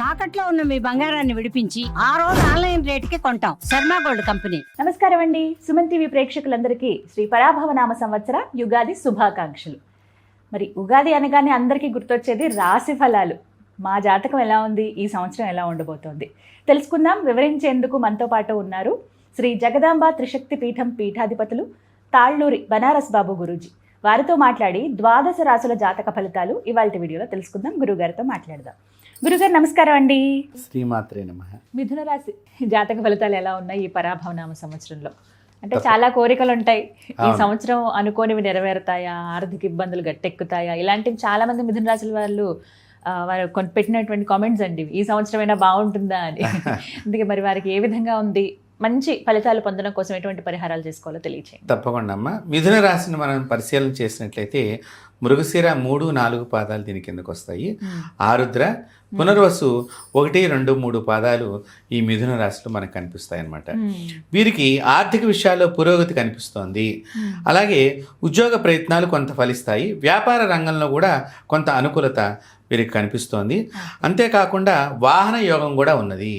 తాకట్లో ఉన్న మీ బంగారాన్ని విడిపించి ఆ రోజు ఆన్లైన్ రేటుకి కొంటాం. Sharma gold company. నమస్కారం అండి. సుమన్ టీవీ ప్రేక్షకులందరికీ శ్రీ పరాభవనామ సంవత్సర యుగాది శుభాకాంక్షలు. మరి ఉగాది అనగానే అందరికీ గుర్తొచ్చేది రాశి ఫలాలు. మా జాతకం ఎలా ఉంది, ఈ సంవత్సరం ఎలా ఉండబోతోంది తెలుసుకుందాం. వివరించేందుకు మనతో పాటు ఉన్నారు శ్రీ జగదాంబ త్రిశక్తి పీఠం పీఠాధిపతులు తాళ్ళూరి బనారస్ బాబు గురూజీ. వారితో మాట్లాడి ద్వాదశ రాశుల జాతక ఫలితాలు ఇవాళ వీడియోలో తెలుసుకుందాం. గురుగారితో మాట్లాడదాం. గురుగారు నమస్కారం అండి. శ్రీమాత్రే నమః. మిథున రాశి జాతక ఫలితాలు ఎలా ఉన్నాయి ఈ పరాభవనామ సంవత్సరంలో? అంటే చాలా కోరికలు ఉంటాయి, ఈ సంవత్సరం అనుకోనివి నెరవేరుతాయా, ఆర్థిక ఇబ్బందులు గట్టెక్కుతాయా, ఇలాంటివి చాలా మంది మిథున రాశుల వాళ్ళు వారు పెట్టినటువంటి కామెంట్స్ అండి, ఈ సంవత్సరం అయినా బాగుంటుందా అని. అందుకే మరి వారికి ఏ విధంగా ఉంది, మంచి ఫలితాలు పొందడం కోసం ఎటువంటి పరిహారాలు చేసుకోవాలో తెలియచేయండి. తప్పకుండా అమ్మ. మిథున రాశిని మనం పరిశీలన చేసినట్లయితే మృగశిర 3, 4 పాదాలు దీని కిందకు వస్తాయి. ఆరుద్ర, పునర్వసు 1, 2, 3 పాదాలు ఈ మిథున రాశిలో మనకు కనిపిస్తాయి అన్నమాట. వీరికి ఆర్థిక విషయాల్లో పురోగతి కనిపిస్తోంది. అలాగే ఉద్యోగ ప్రయత్నాలు కొంత ఫలిస్తాయి. వ్యాపార రంగంలో కూడా కొంత అనుకూలత వీరికి కనిపిస్తోంది. అంతేకాకుండా వాహన యోగం కూడా ఉన్నది.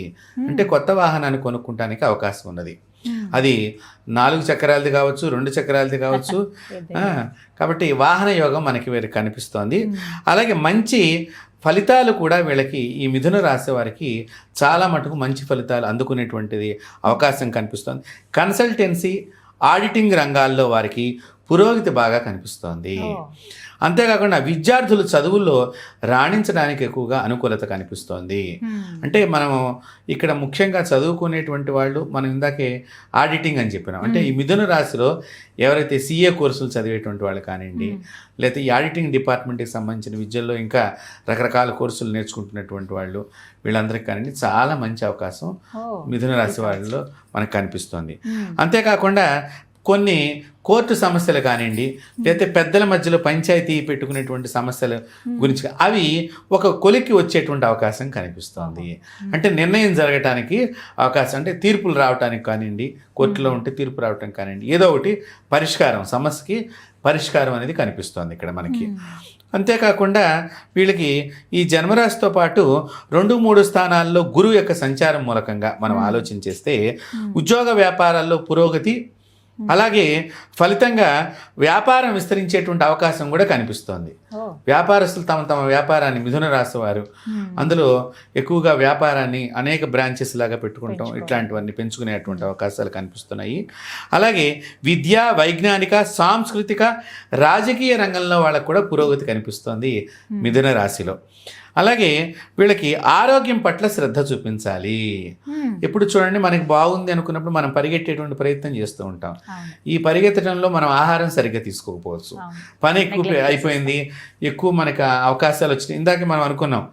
అంటే కొత్త వాహనాన్ని కొనుక్కుంటానికి అవకాశం ఉన్నది. అది 4 చక్రాలది కావచ్చు, 2 చక్రాలది కావచ్చు. కాబట్టి వాహన యోగం మనకి వీరికి కనిపిస్తోంది. అలాగే మంచి ఫలితాలు కూడా వీళ్ళకి, ఈ మిథున రాశి వారికి చాలా మటుకు మంచి ఫలితాలు అందుకునేటువంటిది అవకాశం కనిపిస్తోంది. కన్సల్టెన్సీ, ఆడిటింగ్ రంగాల్లో వారికి పురోగతి బాగా కనిపిస్తోంది. అంతేకాకుండా విద్యార్థులు చదువుల్లో రాణించడానికి ఎక్కువగా అనుకూలత కనిపిస్తోంది. అంటే మనము ఇక్కడ ముఖ్యంగా చదువుకునేటువంటి వాళ్ళు, మనం ఇందాకే ఆడిటింగ్ అని చెప్పినాం. అంటే ఈ మిథున రాశిలో ఎవరైతే CA కోర్సులు చదివేటువంటి వాళ్ళు కానివ్వండి, లేకపోతే ఈ ఆడిటింగ్ డిపార్ట్మెంట్కి సంబంధించిన విద్యల్లో ఇంకా రకరకాల కోర్సులు నేర్చుకుంటున్నటువంటి వాళ్ళు, వీళ్ళందరికీ కానివ్వండి చాలా మంచి అవకాశం మిథున రాశి వాళ్ళలో మనకు కనిపిస్తోంది. అంతేకాకుండా కొన్ని కోర్టు సమస్యలు కానివ్వండి, లేకపోతే పెద్దల మధ్యలో పంచాయతీ పెట్టుకునేటువంటి సమస్యల గురించి అవి ఒక కొలిక్కి వచ్చేటువంటి అవకాశం కనిపిస్తోంది. అంటే నిర్ణయం జరగటానికి అవకాశం, అంటే తీర్పులు రావటానికి కానివ్వండి, కోర్టులో ఉంటే తీర్పు రావటానికి కానివ్వండి, ఏదో ఒకటి పరిష్కారం, సమస్యకి పరిష్కారం అనేది కనిపిస్తోంది ఇక్కడ మనకి. అంతేకాకుండా వీళ్ళకి ఈ జన్మరాశితో పాటు 2, 3 స్థానాల్లో గురువు యొక్క సంచారం మూలకంగా మనం ఆలోచన చేస్తే ఉద్యోగ వ్యాపారాల్లో పురోగతి, అలాగే ఫలితంగా వ్యాపారం విస్తరించేటువంటి అవకాశం కూడా కనిపిస్తోంది. వ్యాపారస్తులు తమ వ్యాపారాన్ని, మిథున రాశి వారు అందులో ఎక్కువగా వ్యాపారాన్ని అనేక బ్రాంచెస్ లాగా పెట్టుకుంటాం, ఇట్లాంటివన్నీ పెంచుకునేటువంటి అవకాశాలు కనిపిస్తున్నాయి. అలాగే విద్యా, వైజ్ఞానిక, సాంస్కృతిక, రాజకీయ రంగంలో వాళ్ళకు కూడా పురోగతి కనిపిస్తోంది మిథున రాశిలో. అలాగే వీళ్ళకి ఆరోగ్యం పట్ల శ్రద్ధ చూపించాలి. ఎప్పుడు చూడండి, మనకి బాగుంది అనుకున్నప్పుడు మనం పరిగెట్టేటువంటి ప్రయత్నం చేస్తూ ఉంటాం. ఈ పరిగెత్తడంలో మనం ఆహారం సరిగ్గా తీసుకోకపోవచ్చు, పని ఎక్కువ అయిపోయింది, ఎక్కువ మనకు అవకాశాలు వచ్చినాయి. ఇందాక మనం అనుకున్నాం,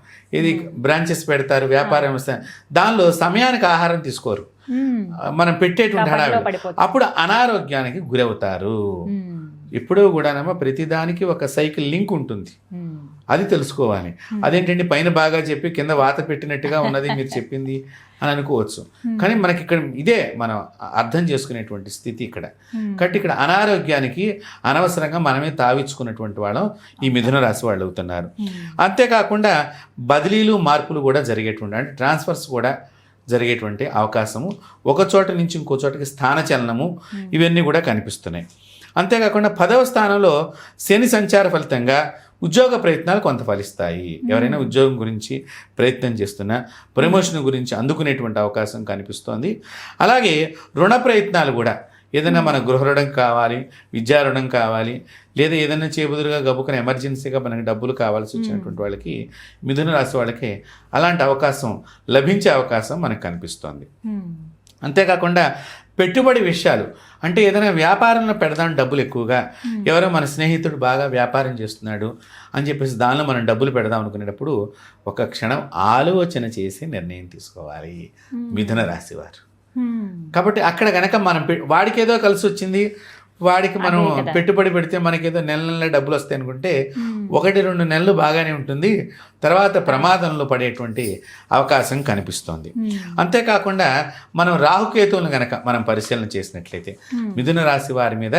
ఇది బ్రాంచెస్ పెడతారు, వ్యాపారం వస్తాయి, దానిలో సమయానికి ఆహారం తీసుకోరు, మనం పెట్టేటువంటి హడావిడి, అప్పుడు అనారోగ్యానికి గురవుతారు. ఎప్పుడూ కూడానమ్మా ప్రతిదానికి ఒక సైకిల్ లింక్ ఉంటుంది, అది తెలుసుకోవాలి. అదేంటండి పైన బాగా చెప్పి కింద వాత పెట్టినట్టుగా ఉన్నది మీరు చెప్పింది అని అనుకోవచ్చు, కానీ మనకి ఇక్కడ ఇదే మనం అర్థం చేసుకునేటువంటి స్థితి ఇక్కడ. కాబట్టి ఇక్కడ అనారోగ్యానికి అనవసరంగా మనమే తావించుకున్నటువంటి వాళ్ళం ఈ మిథున రాశి వాళ్ళు అవుతున్నారు. అంతేకాకుండా బదిలీలు, మార్పులు కూడా జరిగేటువంటి, అంటే ట్రాన్స్ఫర్స్ కూడా జరిగేటువంటి అవకాశము, ఒక చోట నుంచి ఇంకో చోటకి స్థానచలనము, ఇవన్నీ కూడా కనిపిస్తున్నాయి. అంతేకాకుండా 10వ స్థానంలో శని సంచార ఫలితంగా ఉద్యోగ ప్రయత్నాలు కొంత ఫలిస్తాయి. ఎవరైనా ఉద్యోగం గురించి ప్రయత్నం చేస్తున్నా ప్రమోషన్ గురించి అందుకునేటువంటి అవకాశం కనిపిస్తోంది. అలాగే రుణ ప్రయత్నాలు కూడా, ఏదైనా మన గృహ రుణం కావాలి, విద్యా రుణం కావాలి, లేదా ఏదైనా చేబుదురుగా గబుకుని ఎమర్జెన్సీగా మనకి డబ్బులు కావాల్సి వచ్చినటువంటి వాళ్ళకి, మిథున రాశి వాళ్ళకి అలాంటి అవకాశం లభించే అవకాశం మనకు కనిపిస్తోంది. అంతేకాకుండా పెట్టుబడి విషయాలు, అంటే ఏదైనా వ్యాపారంలో పెడదాం డబ్బులు ఎక్కువగా, ఎవరో మన స్నేహితుడు బాగా వ్యాపారం చేస్తున్నాడు అని చెప్పేసి దానిలో మనం డబ్బులు పెడదాం అనుకునేటప్పుడు ఒక క్షణం ఆలోచన చేసి నిర్ణయం తీసుకోవాలి మిథున రాశి వారు. కాబట్టి అక్కడ కనుక మనం వాడికి ఏదో కలిసి వచ్చింది, వాడికి మనం పెట్టుబడి పెడితే మనకేదో నెల నెల డబ్బులు వస్తాయి అనుకుంటే 1-2 నెలలు బాగానే ఉంటుంది, తర్వాత ప్రమాదంలో పడేటువంటి అవకాశం కనిపిస్తోంది. అంతేకాకుండా మనం రాహుకేతువులను గనక మనం పరిశీలన చేసినట్లయితే మిథున రాశి వారి మీద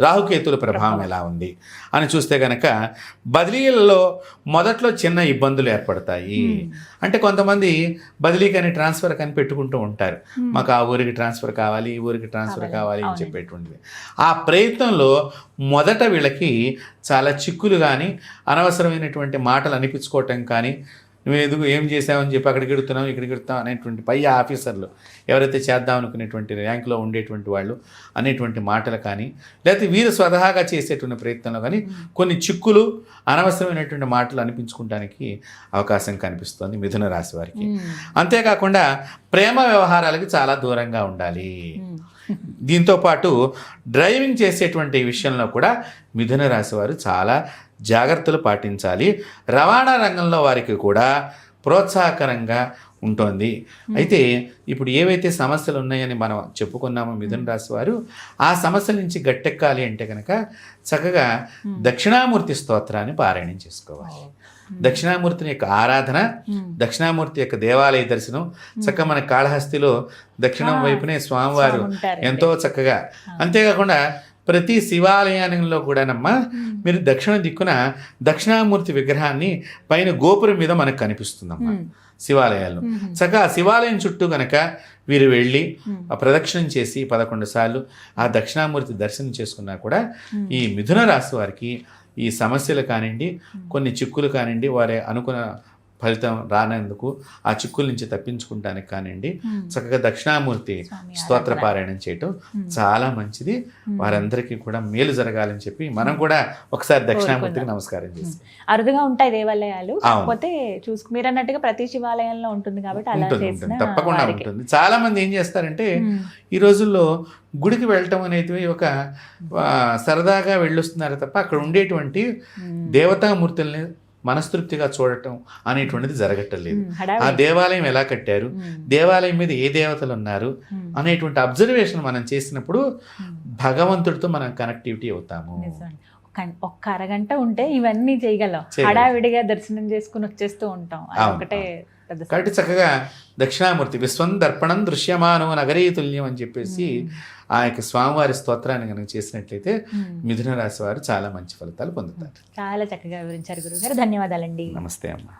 రాహుకేతువుల ప్రభావం ఎలా ఉంది అని చూస్తే గనక బదిలీలలో మొదట్లో చిన్న ఇబ్బందులు ఏర్పడతాయి. అంటే కొంతమంది బదిలీ కానీ ట్రాన్స్ఫర్ కానీ పెట్టుకుంటూ ఉంటారు, మాకు ఆ ఊరికి ట్రాన్స్ఫర్ కావాలి, ఈ ఊరికి ట్రాన్స్ఫర్ కావాలి అని చెప్పేటువంటిది. ఆ ప్రయత్నంలో మొదట వీళ్ళకి చాలా చిక్కులు కానీ అనవసరమైనటువంటి మాటలు అనిపించుకోవటం కానీ, నువ్వు ఎందుకు ఏం చేసావని చెప్పి అక్కడికి ఎడుతున్నావు ఇక్కడికి ఎడుతున్నావు అనేటువంటి పై ఆఫీసర్లు ఎవరైతే చేద్దాం అనుకునేటువంటి ర్యాంకులో ఉండేటువంటి వాళ్ళు అనేటువంటి మాటలు కానీ, లేకపోతే వీరు స్వతహాగా చేసేటువంటి ప్రయత్నంలో కానీ కొన్ని చిక్కులు అనవసరమైనటువంటి మాటలు అనిపించుకోవడానికి అవకాశం కనిపిస్తుంది మిథున రాశి వారికి. అంతేకాకుండా ప్రేమ వ్యవహారాలకి చాలా దూరంగా ఉండాలి. దీంతోపాటు డ్రైవింగ్ చేసేటువంటి విషయంలో కూడా మిథున రాశి వారు చాలా జాగ్రత్తలు పాటించాలి. రవాణా రంగంలో వారికి కూడా ప్రోత్సాహకరంగా ఉంటుంది. అయితే ఇప్పుడు ఏవైతే సమస్యలు ఉన్నాయని మనం చెప్పుకున్నామో మిథున రాశి వారు ఆ సమస్యల నుంచి గట్టెక్కాలి అంటే కనుక చక్కగా దక్షిణామూర్తి స్తోత్రాన్ని పారాయణం చేసుకోవాలి. దక్షిణామూర్తిని యొక్క ఆరాధన, దక్షిణామూర్తి యొక్క దేవాలయ దర్శనం, చక్కగా మన కాళహస్తిలో దక్షిణం వైపునే స్వామివారు ఎంతో చక్కగా. అంతేకాకుండా ప్రతి శివాలయాలలో కూడానమ్మా మీరు దక్షిణ దిక్కున దక్షిణామూర్తి విగ్రహాన్ని పైన గోపురం మీద మనకు కనిపిస్తుందమ్మా శివాలయాల్లో. చక్కగా ఆ శివాలయం చుట్టూ కనుక వీరు వెళ్ళి ఆ ప్రదక్షిణం చేసి 11 సార్లు ఆ దక్షిణామూర్తి దర్శనం చేసుకున్నా కూడా ఈ మిథున రాశి వారికి ఈ సమస్యలు కానివ్వండి, కొన్ని చిక్కులు కానివ్వండి, వారి అనుకున్న ఫలితం రానందుకు ఆ చిక్కుల నుంచి తప్పించుకుంటానికి కానివ్వండి చక్కగా దక్షిణామూర్తి స్తోత్ర పారాయణం చేయటం చాలా మంచిది. వారందరికీ కూడా మేలు జరగాలని చెప్పి మనం కూడా ఒకసారి దక్షిణామూర్తికి నమస్కారం చేసి. అరుదుగా ఉంటాయి దేవాలయాలు, కాకపోతే మీరు అన్నట్టుగా ప్రతి శివాలయంలో ఉంటుంది కాబట్టి అలా ఉంటుంది, తప్పకుండా ఉంటుంది. చాలా మంది ఏం చేస్తారంటే ఈ రోజుల్లో గుడికి వెళ్ళటం అనేది ఒక సరదాగా వెళ్ళొస్తున్నారు తప్ప అక్కడ ఉండేటువంటి దేవతామూర్తుల్ని మనస్తృప్తిగా చూడటం అనేటువంటిది జరగట్లేదు. ఆ దేవాలయం ఎలా కట్టారు, దేవాలయం మీద ఏ దేవతలు ఉన్నారు అనేటువంటి అబ్జర్వేషన్ మనం చేసినప్పుడు భగవంతుడితో మనం కనెక్టివిటీ అవుతాము. ఒక్క అరగంట ఉంటే ఇవన్నీ చేయగలం, హడావిడిగా దర్శనం చేసుకుని వచ్చేస్తూ ఉంటాం. ఒకటే కాబట్టి చక్కగా దక్షిణామూర్తి విశ్వం దర్పణం దృశ్యమానో నగరీతుల్యం అని చెప్పేసి ఆ యొక్క స్వామివారి స్తోత్రాన్ని కనుక చేసినట్లయితే మిథున రాశి వారు చాలా మంచి ఫలితాలు పొందుతారు. చాలా చక్కగా వివరించారు గురుగారు, ధన్యవాదాలండి. నమస్తే అమ్మా.